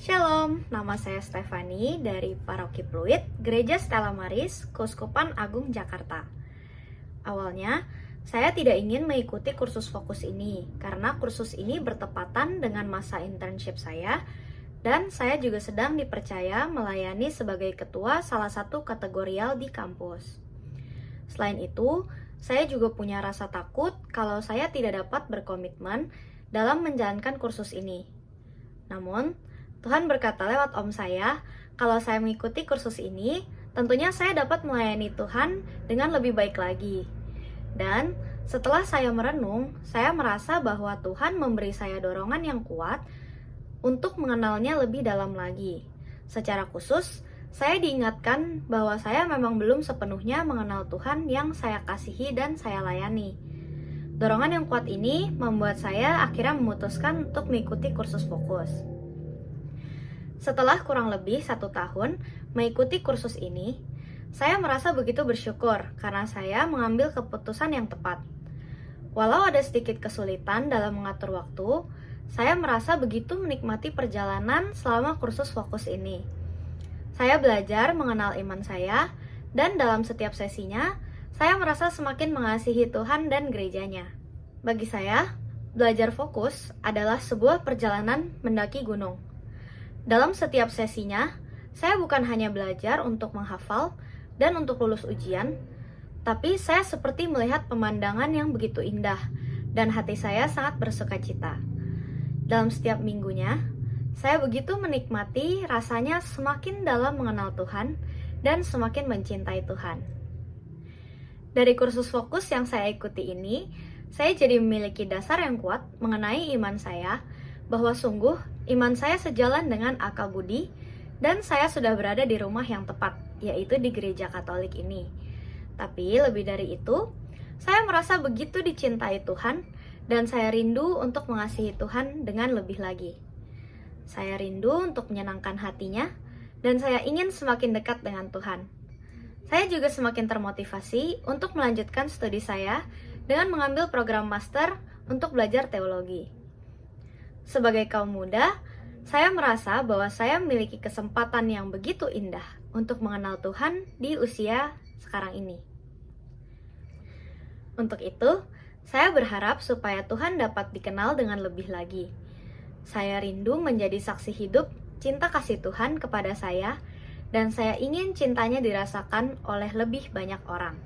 Shalom, nama saya Stefani dari Paroki Pluit, Gereja Stella Maris, Keuskupan Agung Jakarta. Awalnya, saya tidak ingin mengikuti kursus fokus ini karena kursus ini bertepatan dengan masa internship saya dan saya juga sedang dipercaya melayani sebagai ketua salah satu kategorial di kampus. Selain itu, saya juga punya rasa takut kalau saya tidak dapat berkomitmen dalam menjalankan kursus ini. Namun, Tuhan berkata lewat om saya, kalau saya mengikuti kursus ini, tentunya saya dapat melayani Tuhan dengan lebih baik lagi. Dan setelah saya merenung, saya merasa bahwa Tuhan memberi saya dorongan yang kuat untuk mengenalnya lebih dalam lagi. Secara khusus, saya diingatkan bahwa saya memang belum sepenuhnya mengenal Tuhan yang saya kasihi dan saya layani. Dorongan yang kuat ini membuat saya akhirnya memutuskan untuk mengikuti kursus fokus. Setelah kurang lebih 1 tahun mengikuti kursus ini, saya merasa begitu bersyukur karena saya mengambil keputusan yang tepat. Walau ada sedikit kesulitan dalam mengatur waktu, saya merasa begitu menikmati perjalanan selama kursus fokus ini. Saya belajar mengenal iman saya, dan dalam setiap sesinya, saya merasa semakin mengasihi Tuhan dan gerejanya. Bagi saya, belajar fokus adalah sebuah perjalanan mendaki gunung. Dalam setiap sesinya, saya bukan hanya belajar untuk menghafal dan untuk lulus ujian, tapi saya seperti melihat pemandangan yang begitu indah, dan hati saya sangat bersukacita. Dalam setiap minggunya, saya begitu menikmati rasanya semakin dalam mengenal Tuhan dan semakin mencintai Tuhan. Dari kursus fokus yang saya ikuti ini, saya jadi memiliki dasar yang kuat mengenai iman saya, bahwa sungguh iman saya sejalan dengan akal budi, dan saya sudah berada di rumah yang tepat, yaitu di gereja Katolik ini. Tapi lebih dari itu, saya merasa begitu dicintai Tuhan, dan saya rindu untuk mengasihi Tuhan dengan lebih lagi. Saya rindu untuk menyenangkan hatinya, dan saya ingin semakin dekat dengan Tuhan. Saya juga semakin termotivasi untuk melanjutkan studi saya dengan mengambil program master untuk belajar teologi. Sebagai kaum muda, saya merasa bahwa saya memiliki kesempatan yang begitu indah untuk mengenal Tuhan di usia sekarang ini. Untuk itu, saya berharap supaya Tuhan dapat dikenal dengan lebih lagi. Saya rindu menjadi saksi hidup cinta kasih Tuhan kepada saya, dan saya ingin cintanya dirasakan oleh lebih banyak orang.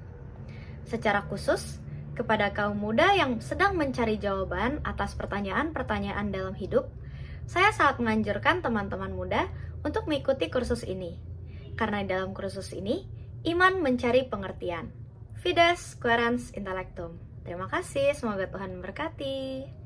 Secara khusus, kepada kaum muda yang sedang mencari jawaban atas pertanyaan-pertanyaan dalam hidup, saya sangat menganjurkan teman-teman muda untuk mengikuti kursus ini. Karena dalam kursus ini, iman mencari pengertian. Fides Quaerens Intellectum. Terima kasih, semoga Tuhan memberkati.